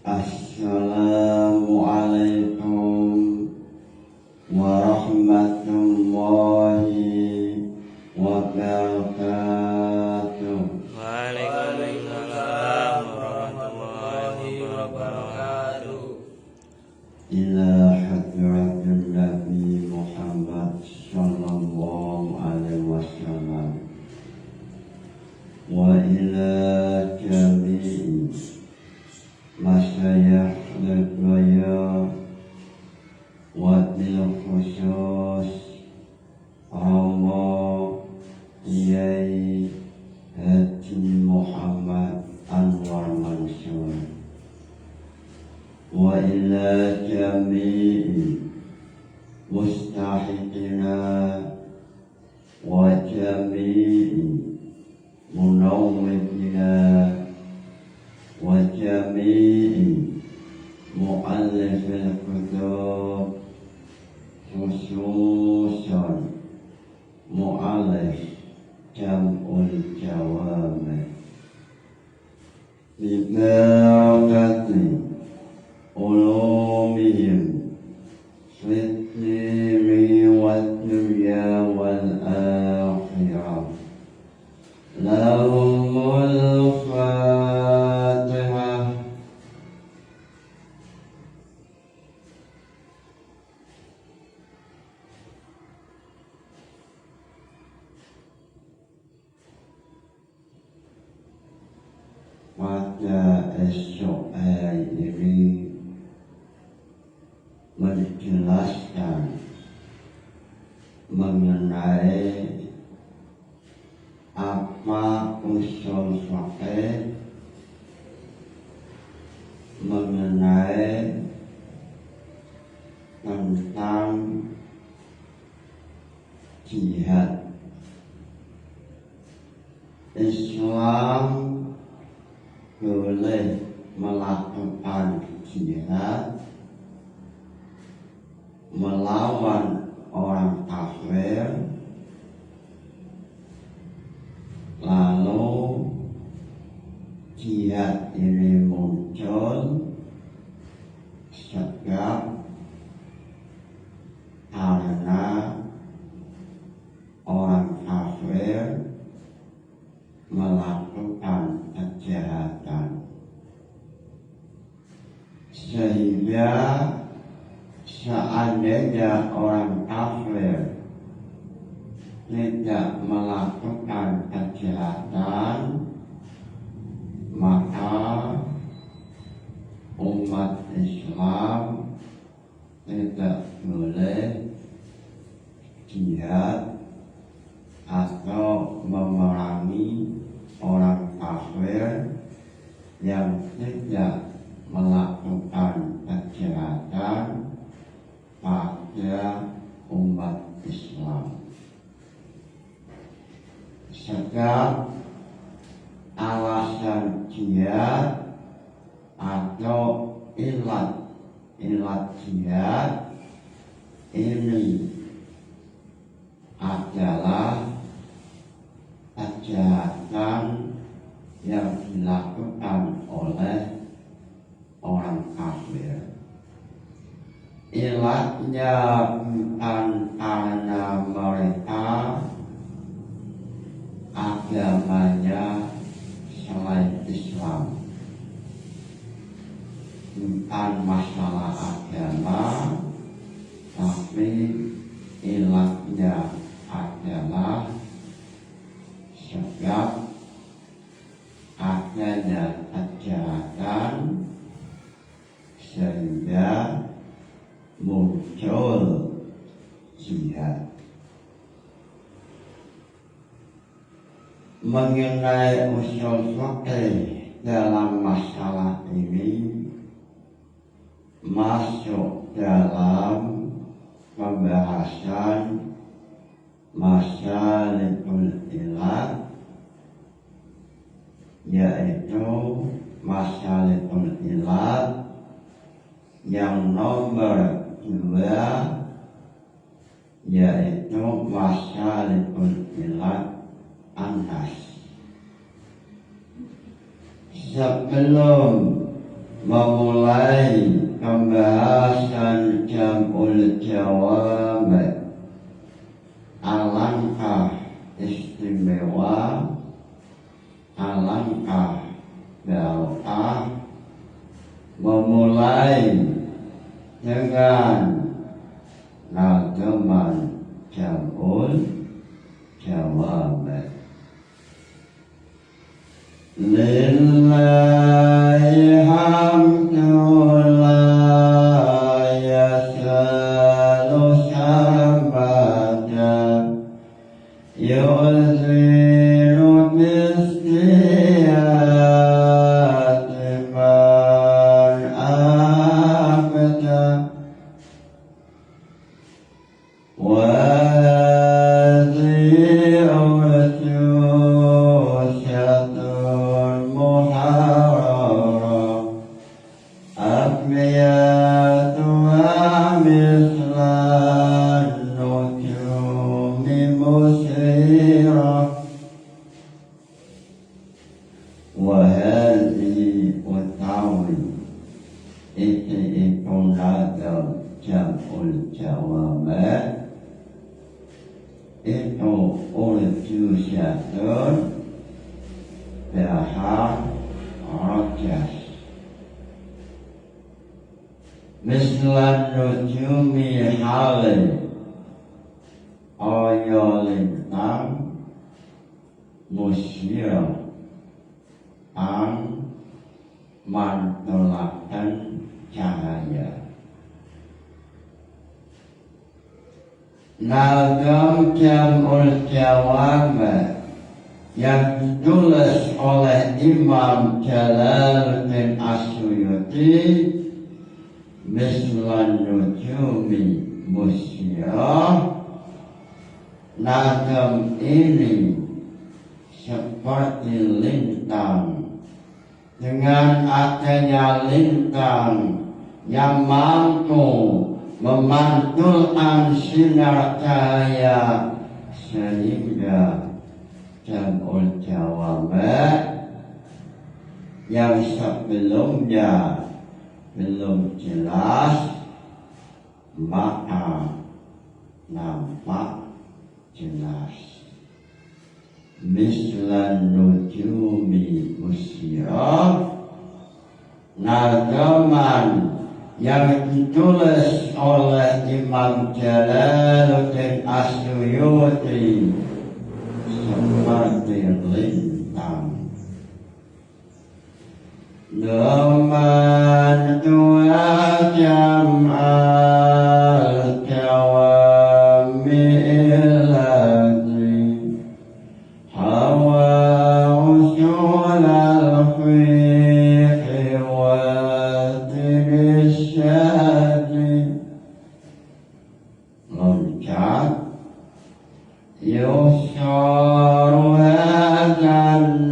Assalamualaikum warahmatullahi wabarakatuh. Waalaikumsalam warahmatullahi wabarakatuh. Ila hadratin Nabi Muhammad sallallahu alaihi wasallam wa ila jami'i masyayikh al-raya wa bil khusus Allah Kiai Haji Muhammad Anwar Mansur wa ila jami'i mustahiqina wa jami'i munawwidina wa jami'i mu'allifil kutub khususan mu'allif jam'ul jawami bibarakati ulumihim fitni wad dunya wal akhirah. Lahumul Fatihah. Pada esok hari ini menjelaskan mengenai apa usul fikih, mengenai tentang jihad. Islam boleh melakukan jihad melawan orang kafir, lalu jihad ini muncul sebab karena orang kafir melakukan kejahatan, sehingga seandainya orang kafir tidak melakukan kejahatan, maka umat Islam tidak boleh jihad atau memerangi orang kafir yang tidak melakukan kejahatan pada umat Islam. Sebab alasan jihad atau ilat jihad ini adalah kejahatan yang dilakukan oleh orang kafir. Ilatnya bukan karena mereka agamanya selain Islam, bukan masalah agama, tapi ilatnya adalah sebab adanya kejahatan sehingga muncul jihad. Mengenai usul fikih dalam masalah ini masuk dalam pembahasan masalikul ilat, yaitu masalikul ilat yang nomor 2, yaitu masalikul ilat Anas. Sebelum memulai pembahasan Jam'ul Jawab. Alangkah istimewa, alangkah berkah memulai dengan ragaman Jam'ul Jawab. Lillahi hamdu la yasalu sabada yuzilu bistiyati man abada Jam'ul Jawab itu urjusyatun bahar rojas mislan nujumi hale oyo lintang musyir ang mantulakan cahaya. Nagam Jam'ul Jawab yang ditulis oleh Imam Jalaluddin As-Suyuti mislan nujumi musyirah. Nagam ini seperti lintang, dengan adanya lintang yang mampu memantulkan sinar cahaya sehingga Jam'ul Jawab yang sebelumnya belum jelas maka nampak jelas. Mislan nujumi musyirah, nagaman yang ditulis oleh Imam Jalaluddin As-Suyuti seperti lintang. Naman tua jam'al jawami illadhi hawa usulal fiqhi wa dirishadi loncat yusharu hadan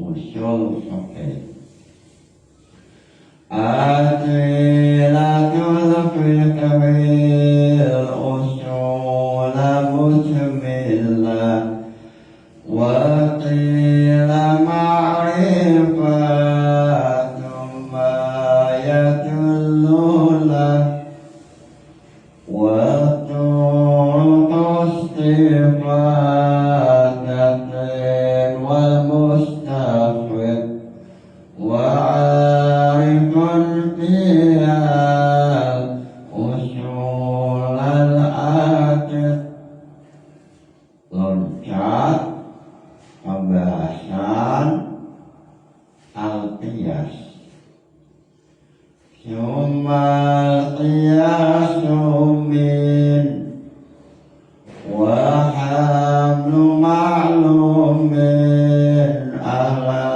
usul fikih. Adilatul fiqhil usul mujmillah wa qila ma'rifatum ma yadullulah wa tu'tus sifatatin wal mustafid wa'arifun fiyal usul al-akid. Loncat pembahasan al-qiyas. Summal qiyasu min wa hamlu ma'lumin ala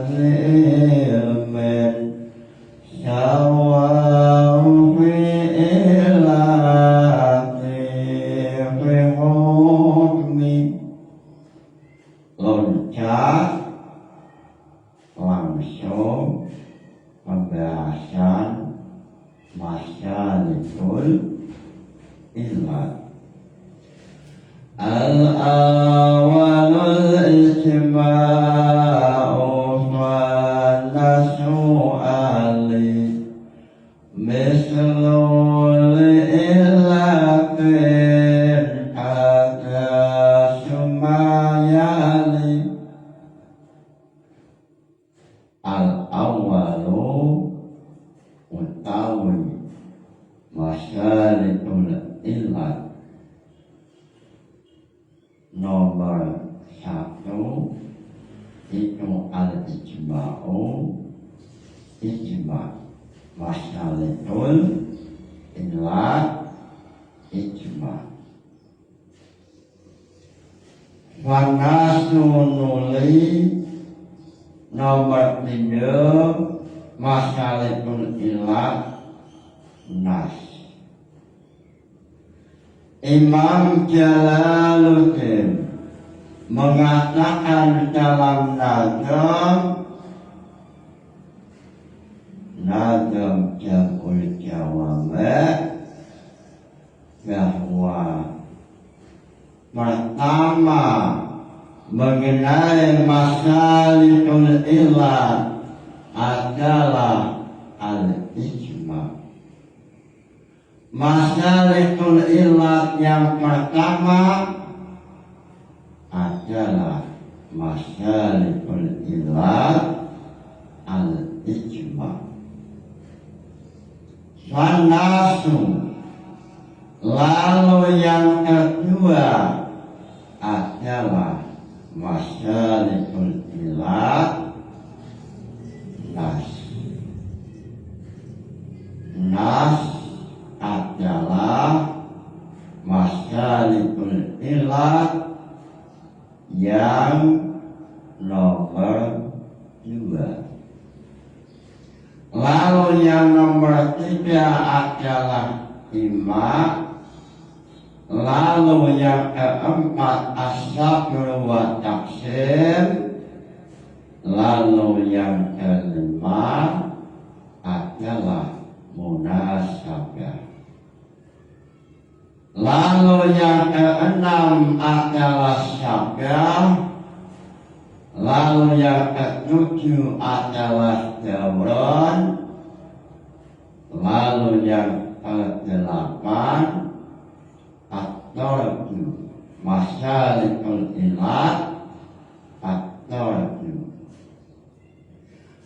zilmin sawa'u fi ilati fi hukmi. Loncat illat. Al-awwalul ijma'u wa nasu ali mislul illatin ada sumayali. Al-awwalu utawi masyaratul illat nomor satu itu al-ijma'u ijma' masyaratul illat ijma'. Wanasu nuli nomor 3 masyaratul illat nas. Imam Jalaluddin mengatakan dalam Nazam Jam'ul Jawami' bahwa pertama mengenai masalikul illat adalah al-ijma'. Masalikul illat yang pertama adalah masalikul illat al-ijma'. Wanasu lalu yang kedua adalah masalikul illat nas. Nas adalah masalikul illat yang nomor 2. Lalu yang nomor 3 adalah ima. Lalu yang keempat as-sabr wa taqsim. Lalu yang kelima adalah munasabah. Lalu yang keenam adalah syabah. Lalu yang ketujuh adalah dawran. Lalu yang kedelapan at-tarju masalikul illat at-tarju.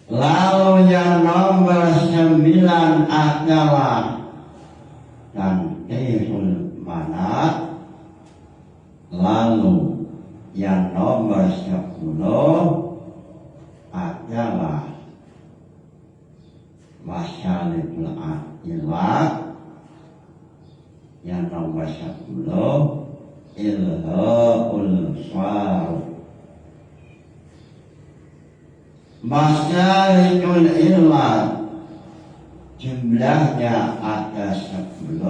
Lalu yang nomor 9 adalah tanqihul manat. Lalu yang nomor 10 adalah masalikul illat. Yang nomor 10 ilhaul syarab. Masalikul illat jumlahnya ada 10.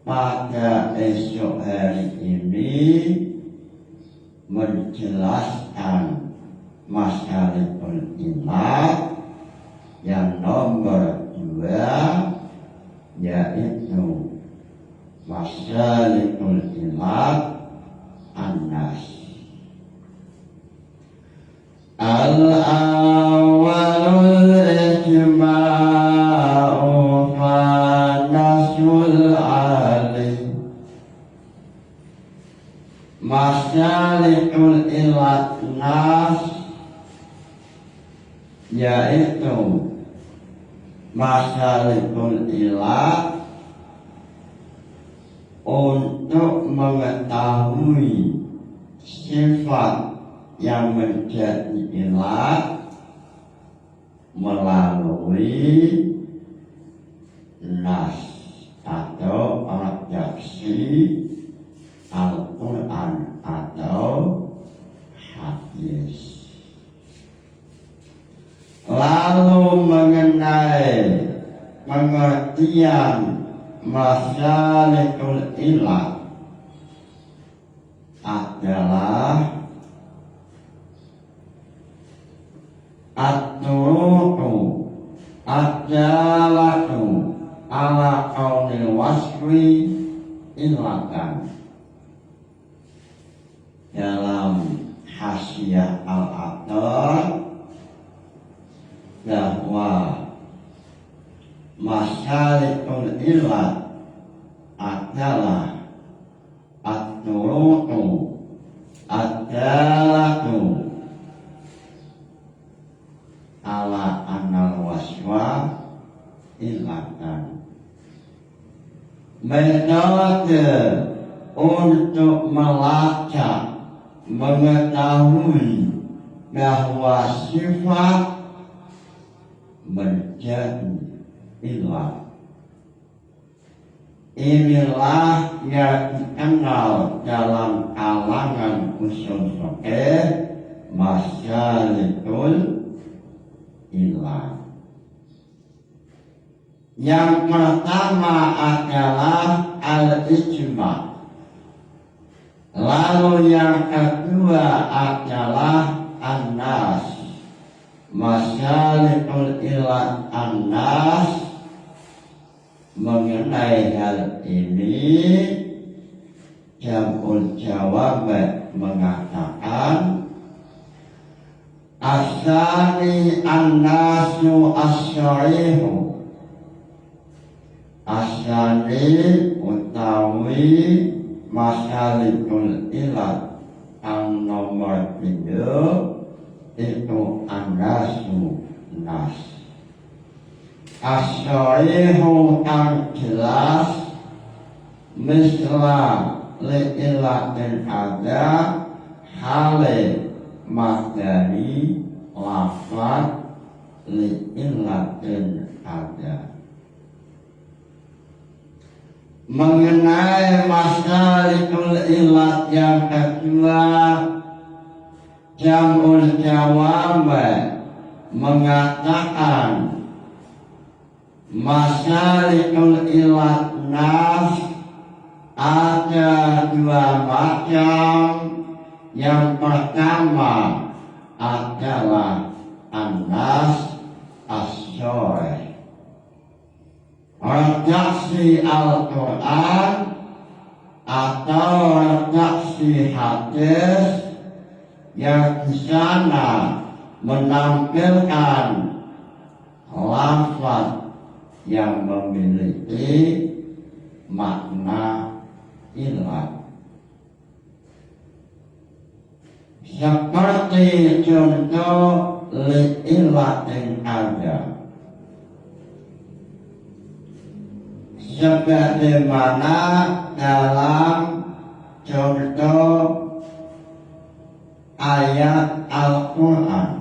Pada esok hari ini menjelaskan masalikul illat yang nomor 2 yaitu masalikul illat an-nas. Al-awwalul ijma'u fa nasul ali. Masalikul illat nas yaitu masalikul illat untuk mengetahui sifat yang menjadi illat melalui nas atau redaksi Al-Quran atau hadis. Lalu mengenai pengertian masalikul illat adalah at-turuqu ad-dalatu Hasyiah al-Athar bahwa masalikul ilat adalah at-turutu ad-dalatu ala anal waswa ilatan, metode untuk melacak mengetahui bahwa sifat menjadi ilah. Inilah yang dikenal dalam kalangan usul fikih masalikul ilah. Yang pertama adalah al-ijma'. Lalu yang kedua adalah an-nas. Masalikul ilah an-nas. Mengenai hal ini Jam'ul Jawab mengatakan asani an-nasu as-syarihu. Asani utawi masalikul ilat ang nomor 3 itu an-nasu nas. As-syarihu ang jelas misla li'ilatin ada hale madani lafad li'ilatin ada. Mengenai masalikul ilat yang kedua, Jam'ul Jawab mengatakan masalikul ilat nas ada dua macam. Yang pertama adalah an-nas as-syarih, redaksi Al-Quran atau redaksi hadis yang di sana menampilkan lafaz yang memiliki makna ilah. Seperti contoh li'ilatin ada, sebagaimana dalam contoh ayat Al-Quran.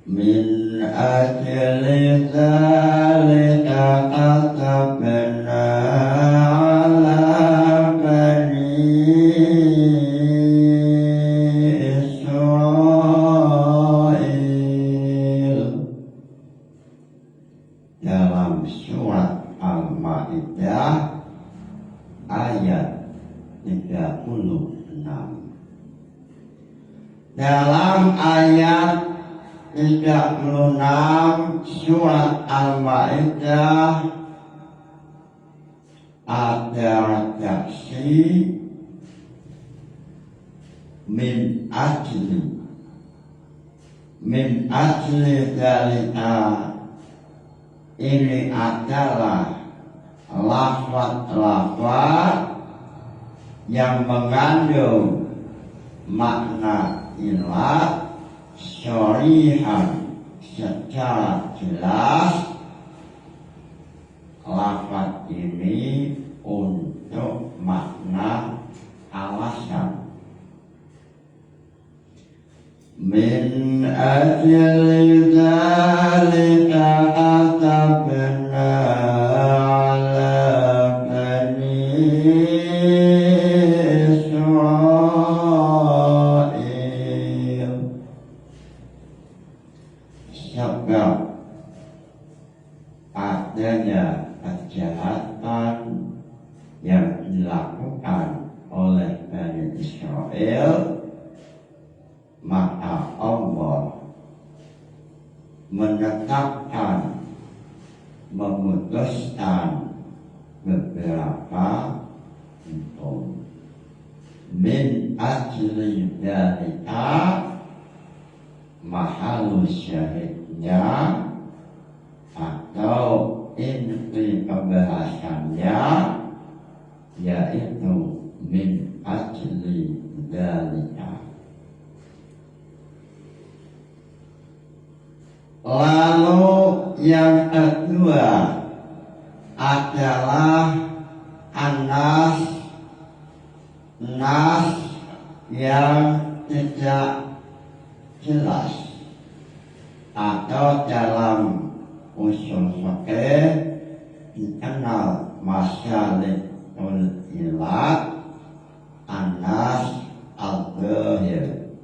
Min ajli dzalika katabna ala bani Israil. Dalam surat Al-Maidah ayat 36. Dalam ayat 36 surat Al-Maidah ada redaksi min ajli dzalika. Ini adalah lafaz-lafaz yang mengandung makna ilah syarihan secara jelas. Lafaz ini untuk makna alasan. Min ajli dzalika katabna ala bani Israil. Sebab adanya kejahatan yang dilakukan oleh Bani Israel, maka Allah menetapkan, memutuskan beberapa hukum. min ajli dalika mahalus syahidnya atau inti pembahasannya yaitu min ajli dalika. Lalu yang kedua adalah nas yang tidak jelas atau dalam usul fikih dikenal masalikul ilat anas al-zahir.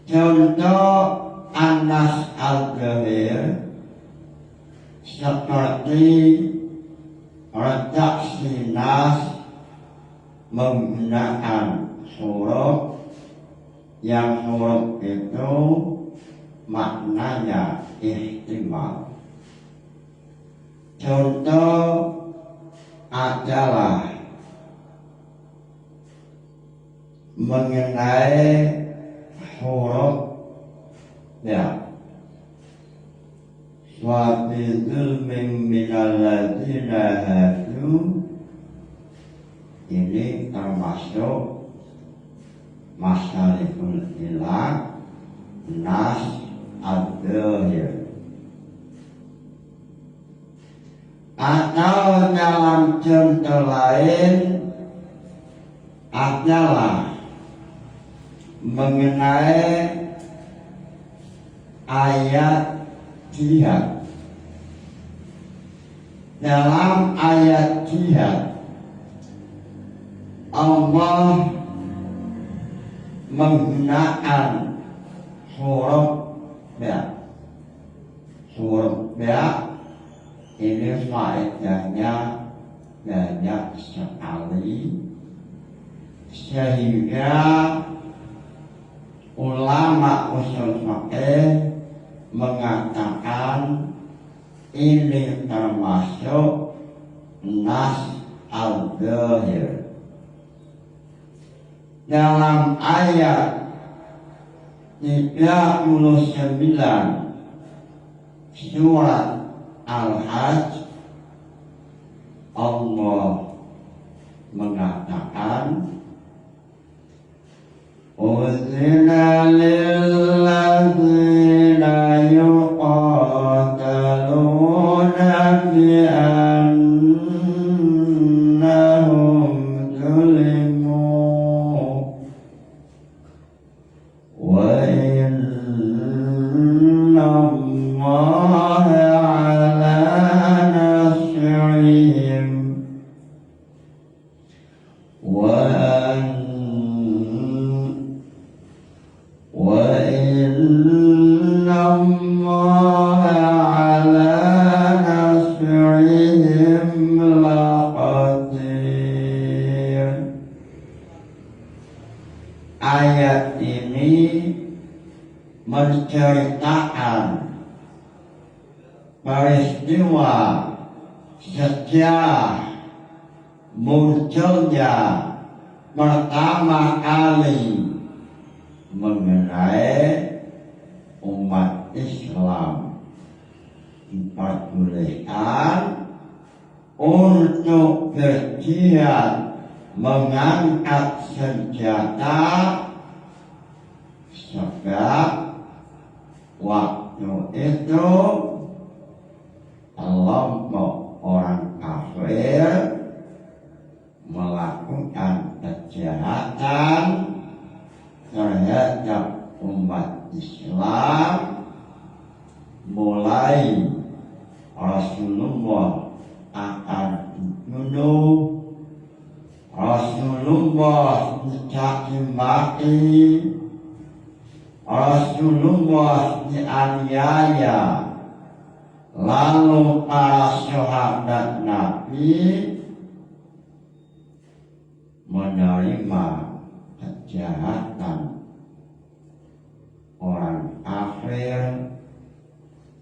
Contoh anas al-zahir seperti redaksi nas menggunakan huruf yang huruf itu maknanya ihtimal. Contoh adalah mengenai huruf ya wa bi dzulmin minal ladzina hadu, ini termasuk masalikul ilah nas al-zahir. Atau dalam contoh lain adalah mengenai ayat jihad. Dalam ayat jihad Allah menggunakan huruf ya. Huruf ya ini faedahnya banyak sekali, sehingga ulama usul fikih mengatakan ini termasuk nas al-zahir. Dalam ayat 39 surat Al-Hajj Allah mengatakan uzina lilladzina yuqataluna bi annahum zulimu wa inna Allaha ala nasrihim Ayat ini menceritakan peristiwa sejarah munculnya pertama kali mengenai umat Islam diperbolehkan untuk berjihad mengangkat senjata, sebab waktu itu kelompok orang kafir melakukan kejahatan terhadap umat Islam, mulai Rasulullah akan dibunuh, Rasulullah dicaci maki, Rasulullah dianiaya, lalu para sahabat Nabi menerima kejahatan orang kafir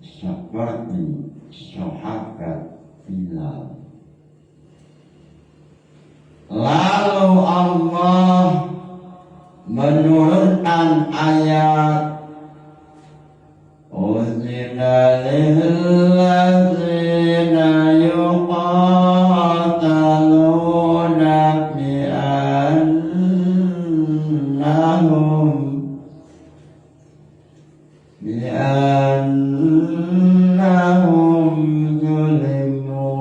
seperti sahabat Bilal. Lalu Allah menurunkan ayat Uzina lillazina yuqataluna bi'annahum zulimu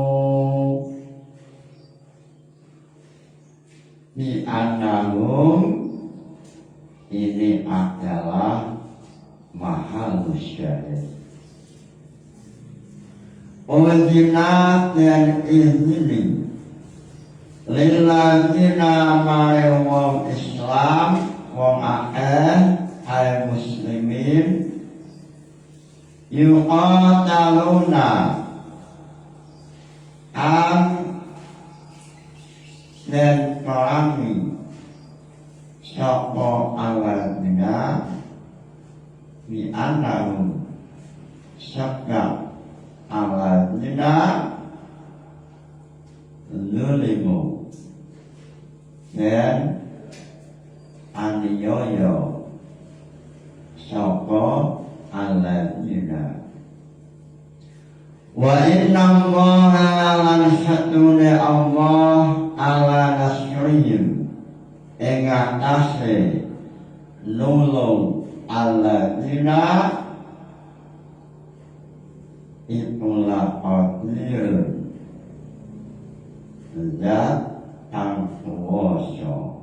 bi'annahum ini adalah mahal syahid. Uzina dan izini lillazina mare wong Islam wong akeh ay muslimin yuqataluna an dan perangi sapa aladina bi annahum syakka aladina zulimu dan aniyoyo sapa aladina wa inna allaha lan satune Allah ala nasrihim ing atase nulung aladina itulah qadir zat kang kuwasa.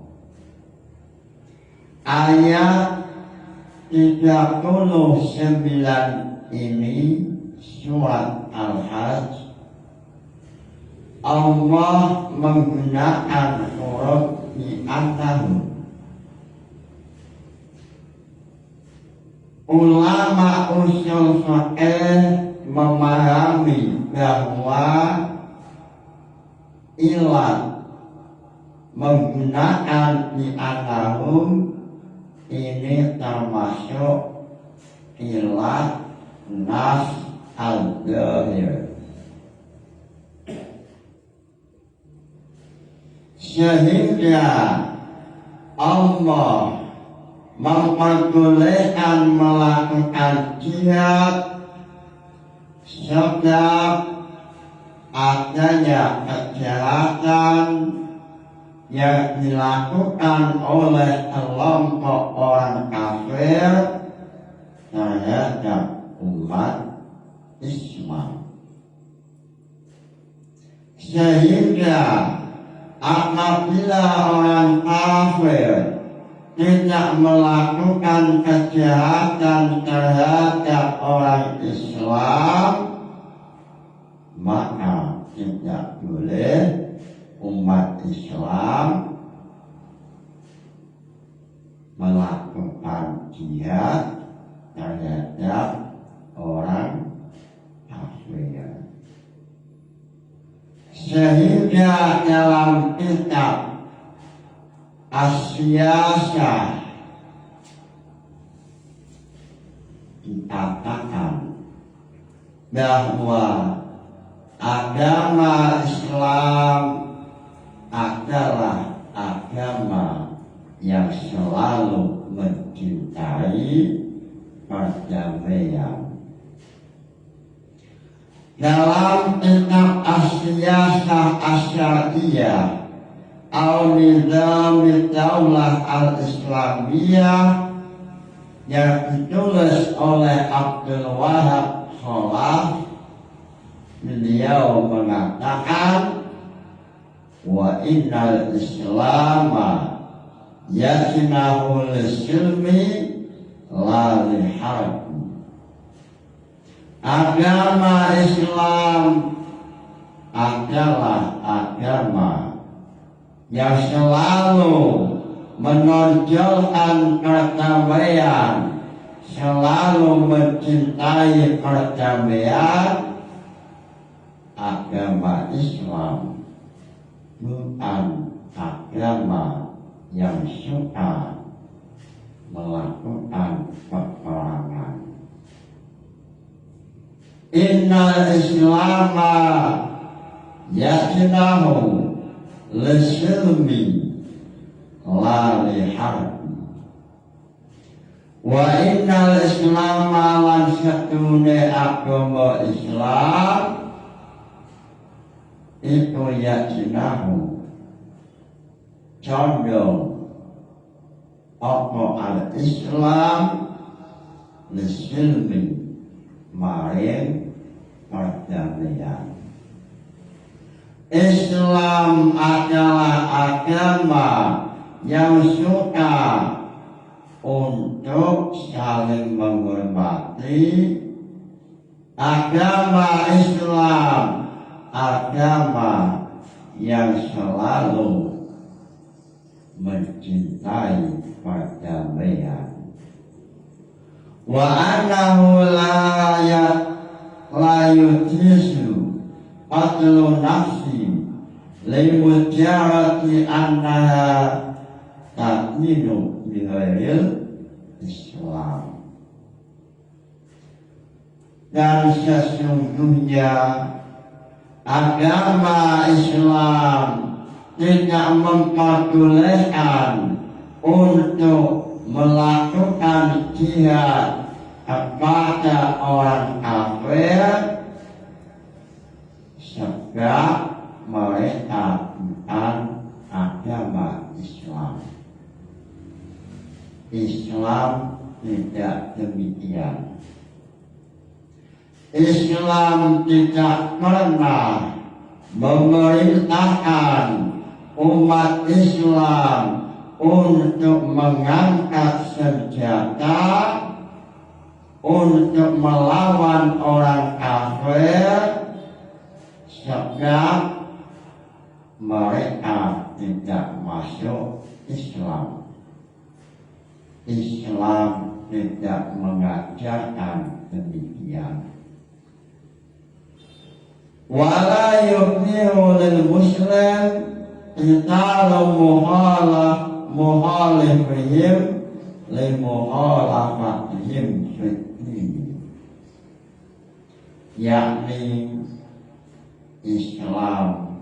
Ayat 39 ini surat Al-Hajj Allah menggunakan huruf bi'annahum. Ulama usul fiqh memahami bahwa ilat menggunakan bi'annahum ini termasuk ilat nas al-dhahir, sehingga Allah memperbolehkan melakukan jihad setiap adanya kejahatan yang dilakukan oleh kelompok orang kafir terhadap umat Islam, sehingga apabila orang kafir tidak melakukan kejahatan terhadap orang Islam, maka tidak boleh umat Islam melakukan jihad terhadap orang kafir. Sehingga dalam kitab As-Siyasah dikatakan bahwa agama Islam adalah agama yang selalu mencintai perdamaian. Dalam kitab As-Siyasah Asy'ariyah Al-Nizam Daulah Al-Islamiyah yang ditulis oleh Abdul Wahab Khalaf, beliau mengatakan wa innal islama yasnahu lisilmi la liharbi. Agama Islam adalah agama yang selalu menonjolkan perdamaian, selalu mencintai perdamaian. Agama Islam bukan agama yang suka melakukan peperangan. Innal Islama yasnahu lisilmi la liharbi. Wa innal Islam lan satune agama Islam itu yajinahu condong apa al-Islam lisilmi maring perdamaian. Islam adalah agama yang suka untuk saling menghormati. Agama Islam agama yang selalu mencintai perdamaian. Wa annahu la yutisu qatlu nafsi limujarati annaha ta'minu bighairil Islam. Dan sesungguhnya agama Islam tidak memperbolehkan untuk melakukan jihad kepada orang kafir sebab mereka bukan agama Islam. Islam tidak demikian. Islam tidak pernah memerintahkan umat Islam untuk mengangkat senjata untuk melawan orang kafir sebab mereka tidak masuk Islam. Islam tidak mengajarkan demikian. Wala yuknihu lil muslim qitalu muhalifihim li muhalafatihim fiddin. Yakni Islam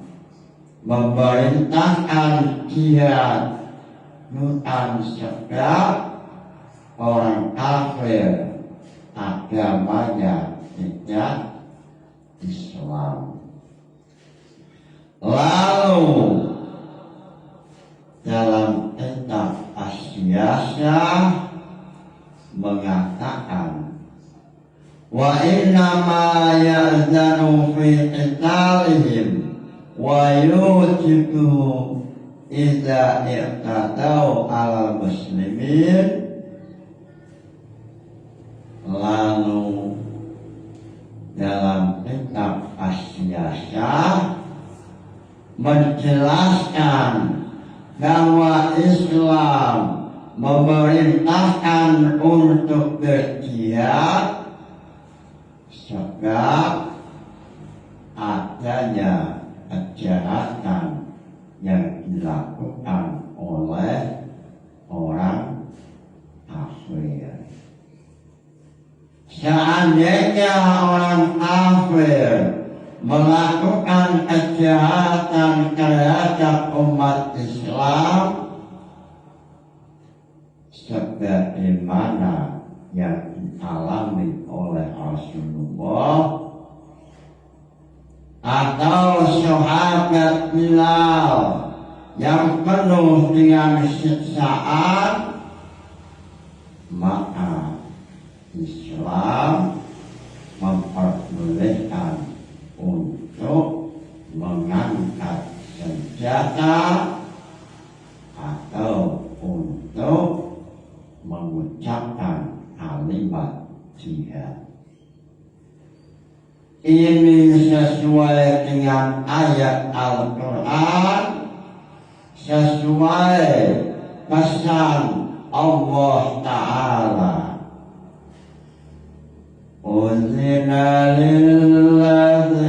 memerintahkan jihad bukan sebab orang kafir agamanya tidak Islam. Lalu dalam kitab As-Siyasah mengatakan wa innama ya'zanu fi qitalihim wa yujibu idza i'tadau ala muslimin. Lalu dalam kitab As-Siyasah menjelaskan bahwa Islam memerintahkan untuk berjihad sebab adanya kejahatan yang dilakukan oleh orang kafir. Seandainya orang kafir melakukan kejahatan terhadap umat Islam sebagaimana yang dialami oleh Rasulullah atau sahabat Bilal yang penuh dengan siksaan, maka Islam memperbolehkan untuk mengangkat senjata atau untuk mengucapkan kalimat jihad. Ini sesuai dengan ayat Al-Quran, sesuai pesan Allah Ta'ala. Uzina lilladzina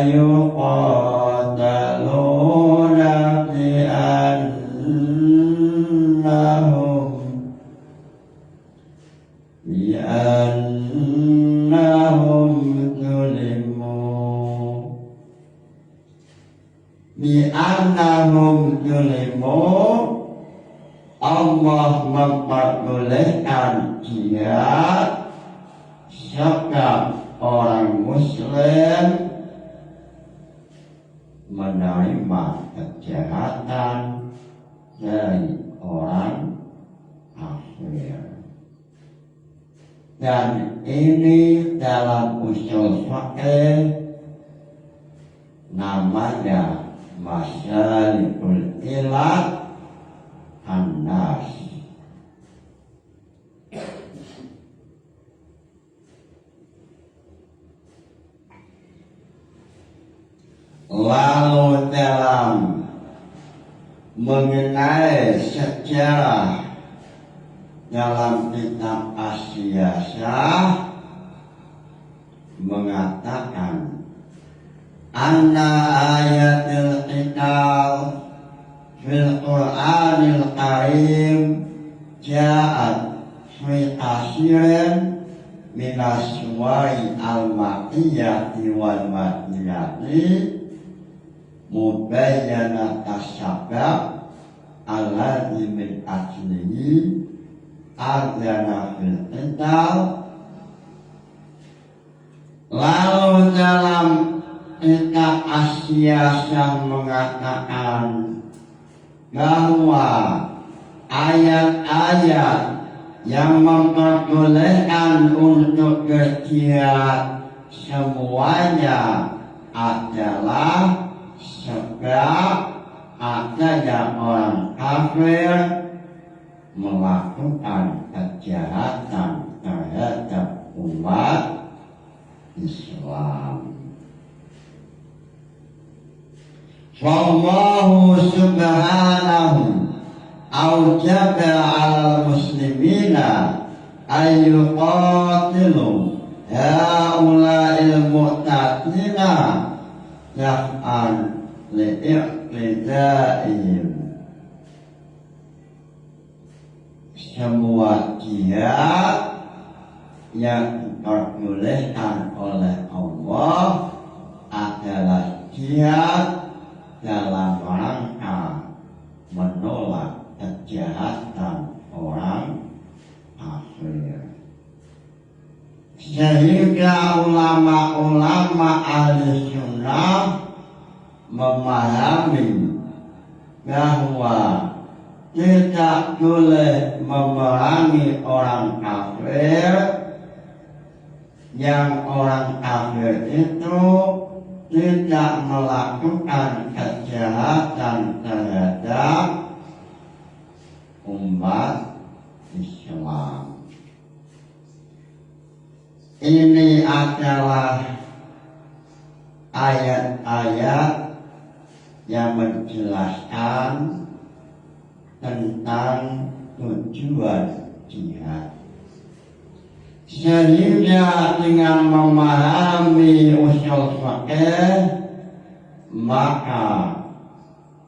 yuqataluna bi annahum zulimu bi annahum yulimu Allah memperbolehkan jihad setiap orang muslim menerima kejahatan dari orang kafir. Dan ini dalam usul fikih namanya masalihul ilat an-nas. Lalu dalam mengenai sejarah dalam kitab As-Siyasah mengatakan anna ayatil qital fil Qur'anil Karim ja'at fi asirin minas suwari al-maqiyyati wal madiyati mubayyanat as-sabab alladhi min aslihi adana fil qital. Lalu dalam kitab As-Siyasah mengatakan bahwa ayat-ayat yang memperbolehkan untuk berjihad semuanya adalah sebab adanya orang kafir melakukan kejahatan terhadap umat Islam. Wallahu subhanahu awjaba 'alal muslimina ayyuqatilu haula'il mu'tadina daf'an li'iqtidaihim. Semua jihad yang diperbolehkan oleh Allah adalah jihad dalam rangka menolak kejahatan orang kafir. Sehingga ulama-ulama ahli sunnah memahami bahwa tidak boleh memerangi orang kafir yang orang kafir itu tidak melakukan kejahatan terhadap umat Islam. Ini adalah ayat-ayat yang menjelaskan tentang tujuan jihad. Sehingga dengan memahami usul fikih maka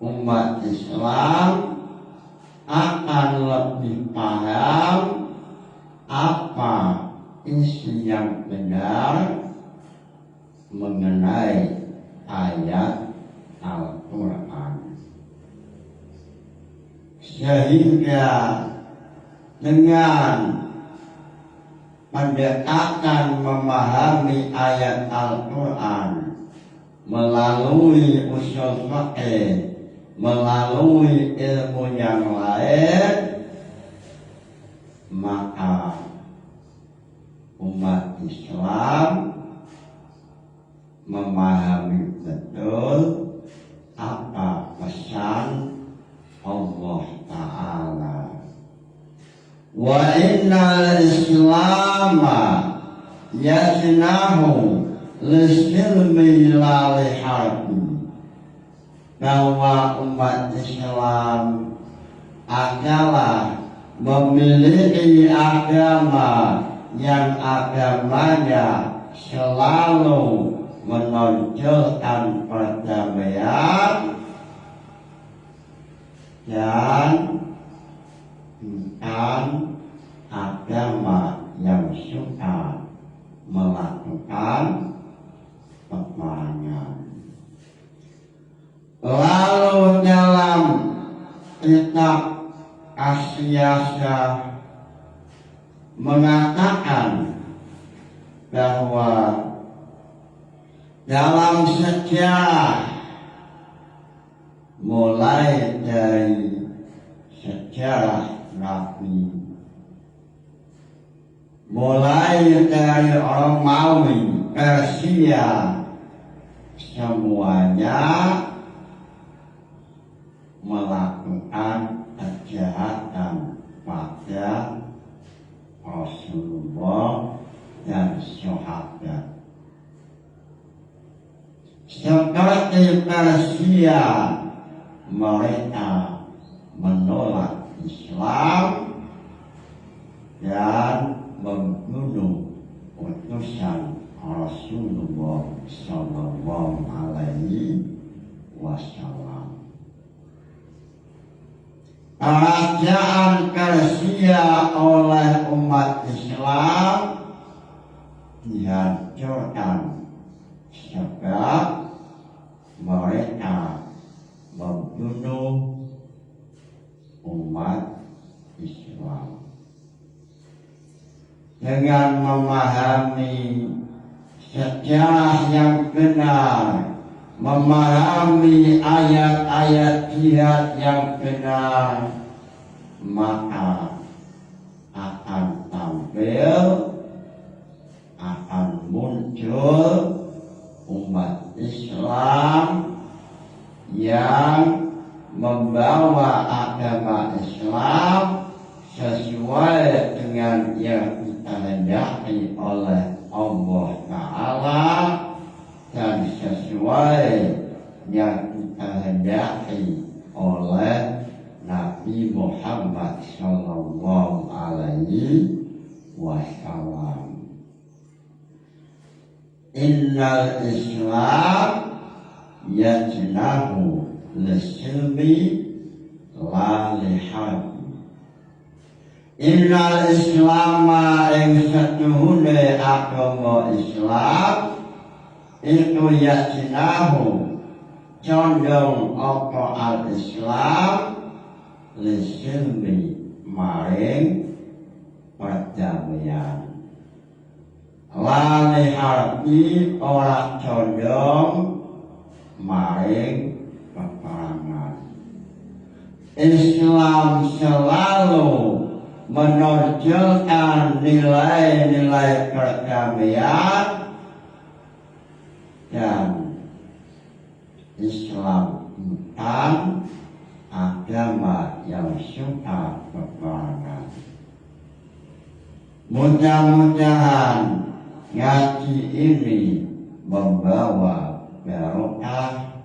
umat Islam akan lebih paham apa isi yang benar mengenai ayat Al-Quran. Sehingga dengan pendekatan memahami ayat Al-Quran melalui usul fikih, melalui ilmu yang lain, maka umat Islam memahami betul apa pesan Allah Ta'ala. Wa innal islama yasnahu lisilmi la liharbi. Bahwa umat Islam adalah memiliki agama yang agamanya selalu menonjolkan perdamaian dan bukan agama yang suka melakukan peperangan. Lalu dalam kitab Asyasa mengatakan bahwa dalam sejarah mulai dari sejarah Nabi, mulai dari Romawi, Persia, semuanya melakukan kejahatan pada Rasulullah dan sahabat. Seperti Persia, mereka menolak Islam dan membunuh utusan Rasulullah Sallallahu Alaihi Wasallam. Kerajaan Persia oleh umat Islam dihancurkan sebab mereka membunuh umat Islam. Dengan memahami sejarah yang benar, memahami ayat-ayat jihad yang benar, maka akan tampil, akan muncul umat Islam yang membawa agama Islam sesuai dengan yang dikehendaki oleh Allah Ta'ala dan sesuai yang dikehendaki oleh Nabi Muhammad Sallallahu Alaihi Wasallam. Innal Islam yajnahu lisilmi la lihabi. Innal Islama yang setuhune agama Islam itu yajnahu condong apa al-Islam lisilmi maring perdamaian. Lali harbi orang condong maring peperangan. Islam selalu menonjolkan nilai-nilai perdamaian dan Islam bukan agama yang suka peperangan. Mudah-mudahan ngaji ini membawa barokah,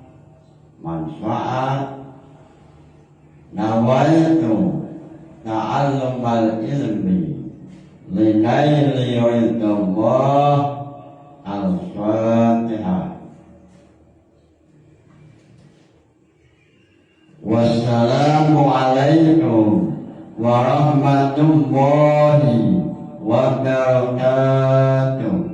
manfaat. Nawaitu ta'allumal ilmi linaili ridallah. Al-Fatihah. Wassalamu alaikum warahmatullahi wabarakatuh.